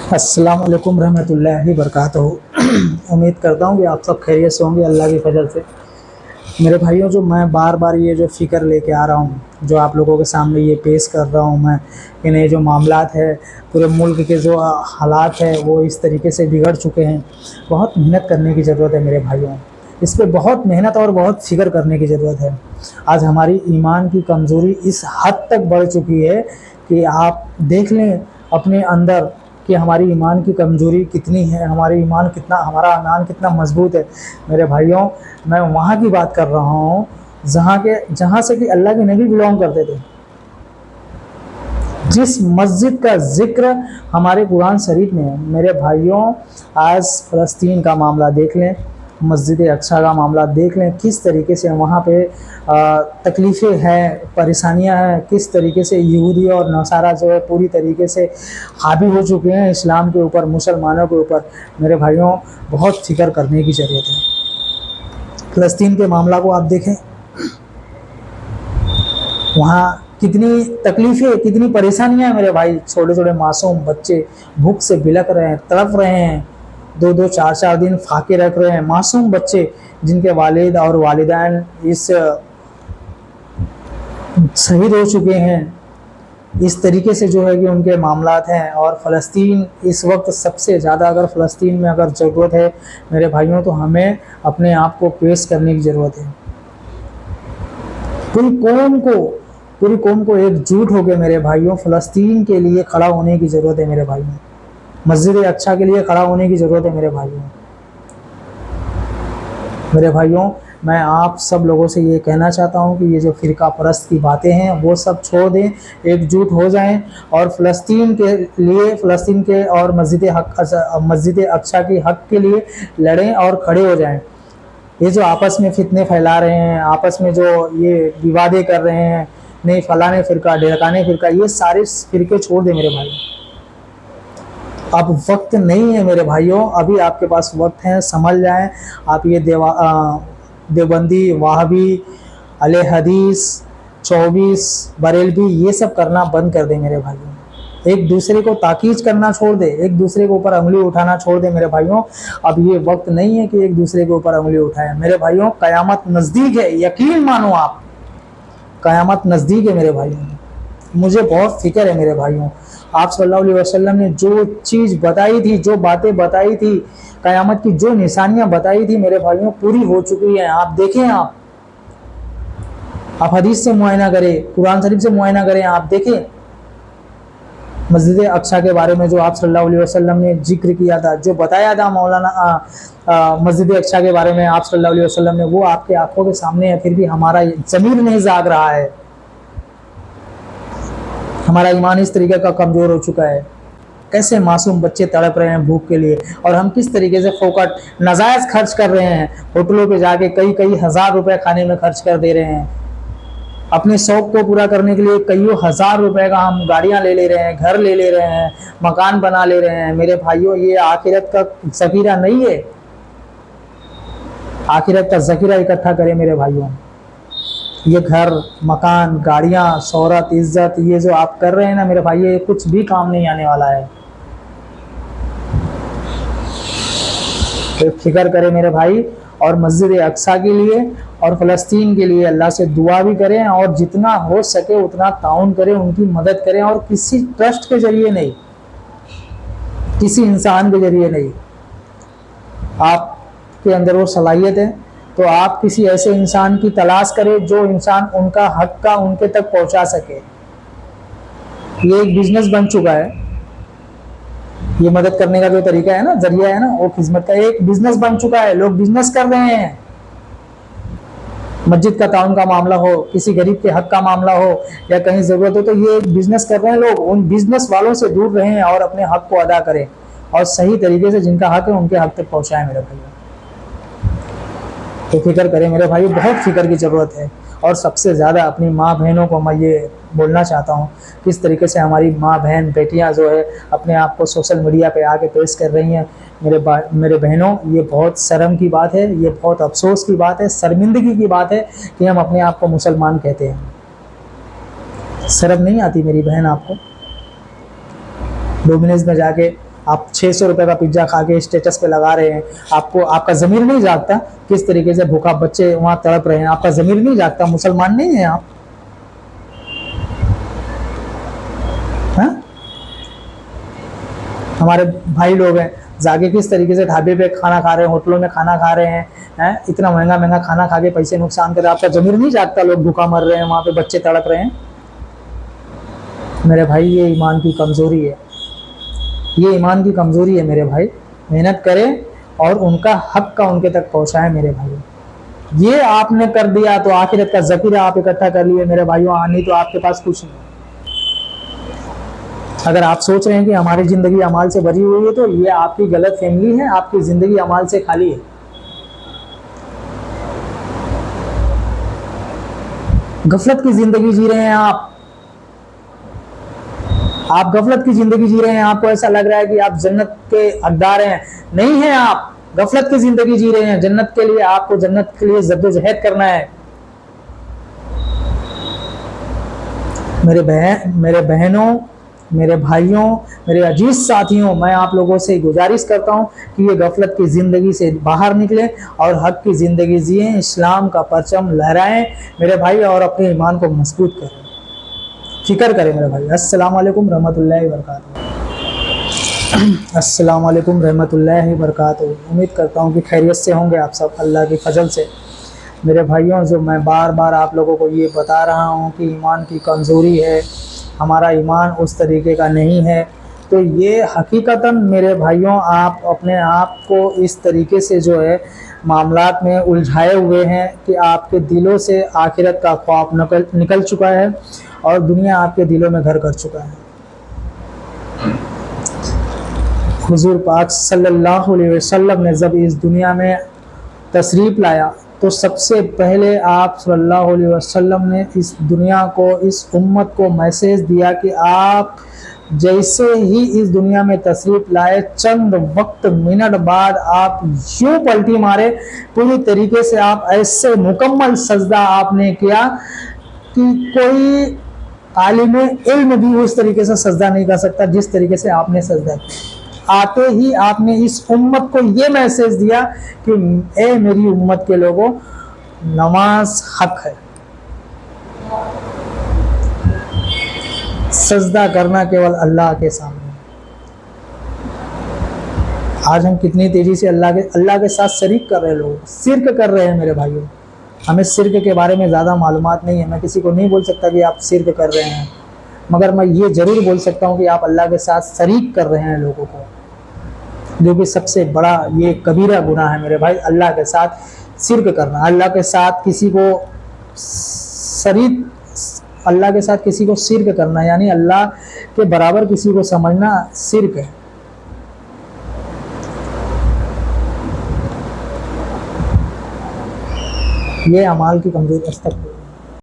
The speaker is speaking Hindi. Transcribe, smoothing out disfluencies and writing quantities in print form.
अस्सलाम वालेकुम रहमतुल्लाहि बरकातहू। उम्मीद करता हूँ कि आप सब खैरियत से होंगे अल्लाह की फजल से। मेरे भाइयों, जो मैं बार बार ये जो फ़िक्र लेके आ रहा हूँ, जो आप लोगों के सामने ये पेश कर रहा हूँ मैं, इन्हें जो मामलात है, पूरे मुल्क के जो हालात है वो इस तरीके से बिगड़ चुके हैं। बहुत मेहनत करने की ज़रूरत है मेरे भाइयों, इस पे बहुत मेहनत और बहुत फ़िक्र करने की ज़रूरत है। आज हमारी ईमान की कमज़ोरी इस हद तक बढ़ चुकी है कि आप देख लें अपने अंदर कि हमारी ईमान की कमज़ोरी कितनी है, हमारा ईमान कितना मजबूत है। मेरे भाइयों, मैं वहाँ की बात कर रहा हूँ जहाँ से कि अल्लाह के नबी बिलोंग करते थे। जिस मस्जिद का जिक्र हमारे कुरान शरीफ में है। मेरे भाइयों, आज फ़लस्तीन का मामला देख लें, मस्जिद अक्सा का मामला देख लें, किस तरीके से वहाँ पे तकलीफ़ें हैं, परेशानियाँ हैं, किस तरीके से यहूदी और नसारा जो है पूरी तरीके से हावी हो चुके हैं इस्लाम के ऊपर, मुसलमानों के ऊपर। मेरे भाइयों, बहुत फ़िक्र करने की ज़रूरत है। फ़लस्तीन के मामला को आप देखें, वहाँ कितनी तकलीफ़ें, कितनी परेशानियाँ हैं मेरे भाई। छोटे छोटे मासूम बच्चे भूख से बिलख रहे हैं, तड़प रहे हैं, दो दो चार चार दिन फाके रख रहे हैं। मासूम बच्चे जिनके वालिद और वालिदैन इस शहीद हो चुके हैं। इस तरीके से जो है कि उनके मामलात हैं। और फ़लस्तीन इस वक्त सबसे ज़्यादा, अगर फ़लस्तीन में अगर ज़रूरत है मेरे भाइयों, तो हमें अपने आप को पेश करने की ज़रूरत है। पूरी कौम को पूरी कौम को एकजुट होकर मेरे भाइयों फ़लस्तीन के लिए खड़ा होने की ज़रूरत है मेरे भाइयों। मस्जिद अक्सा के लिए खड़ा होने की ज़रूरत है मेरे भाइयों। मेरे भाइयों, मैं आप सब लोगों से ये कहना चाहता हूँ कि ये जो फ़िरका परस्त की बातें हैं वो सब छोड़ दें, एकजुट हो जाएं और फ़लस्तीन के लिए, फ़लस्तीन के और मस्जिद अक्सा के हक़ के लिए लड़ें और खड़े हो जाएं। ये जो आपस में फितने फैला रहे हैं, आपस में जो ये विवादें कर रहे हैं, नहीं फलाने फ़िरका, ढिकाने फ़िरका, ये सारे फ़िरके छोड़ दें मेरे भाई। अब वक्त नहीं है मेरे भाइयों, अभी आपके पास वक्त है, समझ जाएं। आप ये देवबंदी, वहाबी, अले हदीस, 24 बरेलवी, ये सब करना बंद कर दें मेरे भाइयों। एक दूसरे को ताकीज करना छोड़ दे, एक दूसरे के ऊपर उंगली उठाना छोड़ दे मेरे भाइयों। अब ये वक्त नहीं है कि एक दूसरे के ऊपर उंगली उठाएं मेरे भाइयों। कयामत नज़दीक है, यकीन मानो आप, कयामत नज़दीक है मेरे भाइयों। मुझे बहुत फिक्र है मेरे भाइयों। आप सल्लल्लाहु अलैहि वसल्लम ने जो चीज़ बताई थी, जो बातें बताई थी, कयामत की जो निशानियां बताई थी मेरे भाइयों, पूरी हो चुकी हैं। आप देखें, आप हदीस से मुआयना करें, कुरान शरीफ से मुआयना करें, आप देखें मस्जिद अक्सा के बारे में जो आप सल्लल्लाहु अलैहि वसल्लम ने जिक्र किया था, जो बताया था मौलाना मस्जिद अक्सा के बारे में आप सल्लल्लाहु अलैहि वसल्लम ने, वो आपके आंखों के सामने है। फिर भी हमारा ज़मीर नहीं जाग रहा है, हमारा ईमान इस तरीके का कमज़ोर हो चुका है। कैसे मासूम बच्चे तड़प रहे हैं भूख के लिए, और हम किस तरीके से फोकट नाजायज़ खर्च कर रहे हैं। होटलों पे जाके कई कई हज़ार रुपए खाने में खर्च कर दे रहे हैं। अपने शौक को पूरा करने के लिए कईयों हज़ार रुपए का हम गाड़ियां ले रहे हैं, घर ले रहे हैं, मकान बना ले रहे हैं। मेरे भाइयों, ये आखिरत का ज़खीरा नहीं है। आखिरत का ज़खीरा इकट्ठा करें मेरे भाइयों। ये घर, मकान, गाड़ियां, शोहरत, इज्जत, ये जो आप कर रहे हैं ना मेरे भाई, ये कुछ भी काम नहीं आने वाला है। तो फिक्र करें मेरे भाई, और मस्जिद अक्सा के लिए और फ़लस्तीन के लिए अल्लाह से दुआ भी करें, और जितना हो सके उतना ताउन करें, उनकी मदद करें। और किसी ट्रस्ट के जरिए नहीं, किसी इंसान के जरिए नहीं। आपके अंदर वो सलाहियत है तो आप किसी ऐसे इंसान की तलाश करें जो इंसान उनका हक का उनके तक पहुंचा सके। ये एक बिजनेस बन चुका है, ये मदद करने का जो तरीका है ना, जरिया है ना, वो खिदमत का एक बिजनेस बन चुका है। लोग बिजनेस कर रहे हैं। मस्जिद का ताउन का मामला हो, किसी गरीब के हक का मामला हो, या कहीं जरूरत हो, तो ये एक बिजनेस कर रहे हैं लोग। उन बिजनेस वालों से दूर रहें और अपने हक को अदा करें, और सही तरीके से जिनका हक है उनके हक तक पहुंचाएं मेरे भाई। तो फिक्र करें मेरे भाई, बहुत फिक्र की ज़रूरत है। और सबसे ज़्यादा अपनी माँ बहनों को मैं ये बोलना चाहता हूँ, किस तरीके से हमारी माँ बहन बेटियाँ जो है अपने आप को सोशल मीडिया पे आके पेश कर रही हैं। मेरे बहनों, ये बहुत शर्म की बात है, ये बहुत अफसोस की बात है, शर्मिंदगी की बात है कि हम अपने आप को मुसलमान कहते हैं। शर्म नहीं आती मेरी बहन आपको? डोमिनोज में जाके आप 600 रुपये का पिज्ज़ा खा के स्टेटस पे लगा रहे हैं, आपको आपका ज़मीर नहीं जागता किस तरीके से भूखा बच्चे वहाँ तड़प रहे हैं, आपका ज़मीर नहीं जागता? मुसलमान नहीं है आप? हाँ? हमारे भाई लोग हैं जाके किस तरीके से ढाबे पे खाना खा रहे हैं, होटलों में खाना खा रहे हैं, इतना महंगा महंगा खाना खा के पैसे नुकसान कर रहे हैं, आपका ज़मीर नहीं जागता? लोग भूखा मर रहे हैं, वहाँ पे बच्चे तड़प रहे हैं। मेरे भाई ये ईमान की कमज़ोरी है, ये ईमान की कमज़ोरी है मेरे भाई। मेहनत करें और उनका हक का उनके तक पहुँचाएं मेरे भाई। ये आपने कर दिया तो आखिरत का ज़ख़ीरा आप इकट्ठा कर लिए मेरे भाइयों, नहीं तो आपके पास कुछ नहीं। अगर आप सोच रहे हैं कि हमारी ज़िंदगी अमाल से भरी हुई है तो ये आपकी गलत फहमी है, आपकी ज़िंदगी अमाल से खाली है। गफलत की ज़िंदगी जी रहे हैं आप गफलत की ज़िंदगी जी रहे हैं। आपको ऐसा लग रहा है कि आप जन्नत के हकदार हैं, नहीं है। आप गफलत की ज़िंदगी जी रहे हैं। जन्नत के लिए आपको जन्नत के लिए जद्दोजहद करना है। मेरे बहनों, मेरे भाइयों, मेरे अजीज साथियों, मैं आप लोगों से गुजारिश करता हूं कि ये गफलत की ज़िंदगी से बाहर निकलें और हक की ज़िंदगी जिएं, इस्लाम का परचम लहराएं मेरे भाई, और अपने ईमान को मजबूत करें, फिक्र करें मेरे भाई। अस्सलाम वालेकुम रहमतुल्लाहि बरकातहू। अस्सलाम वालेकुम रहमतुल्लाहि बरकातहू। उम्मीद करता हूँ कि खैरियत से होंगे आप सब अल्लाह के फजल से। मेरे भाइयों, जो मैं बार बार आप लोगों को ये बता रहा हूँ कि ईमान की कमज़ोरी है, हमारा ईमान उस तरीके का नहीं है, तो ये हकीकतन मेरे भाइयों आप अपने आप को इस तरीके से जो है मामलात में उलझाए हुए हैं कि आपके दिलों से आखिरत का ख्वाब निकल चुका है और दुनिया आपके दिलों में घर कर चुका है। हुजूर पाक सल्लल्लाहु अलैहि वसल्लम ने जब इस दुनिया में तशरीफ़ लाया तो सबसे पहले आप सल्लल्लाहु अलैहि वसल्लम ने इस दुनिया को, इस उम्मत को मैसेज दिया कि आप जैसे ही इस दुनिया में तशरीफ़ लाए, चंद वक्त मिनट बाद आप यूँ पलटी मारे, पूरी तरीके से आप ऐसे मुकम्मल सजदा आपने किया कि कोई आलिम इल्म भी उस तरीके से सजदा नहीं कर सकता जिस तरीके से आपने सजदा किया। आते ही आपने इस उम्मत को ये मैसेज दिया कि ए मेरी उम्मत के लोगों, नमाज हक है, सजदा करना केवल अल्लाह के सामने। आज हम कितनी तेजी से अल्लाह के साथ शरीक कर रहे हैं, लोग शिर्क कर रहे हैं मेरे भाइयों। हमें शिर्क के बारे में ज़्यादा मालूमात नहीं है, मैं किसी को नहीं बोल सकता कि आप शिर्क कर रहे हैं, मगर मैं ये ज़रूर बोल सकता हूँ कि आप अल्लाह के साथ शरीक कर रहे हैं लोगों को, जो कि सबसे बड़ा ये कबीरा गुनाह है मेरे भाई, अल्लाह के साथ शिर्क करना। अल्लाह के साथ किसी को शिर्क करना, यानी अल्लाह के बराबर किसी को समझना शिर्क है। ये अमाल की कमजोरी।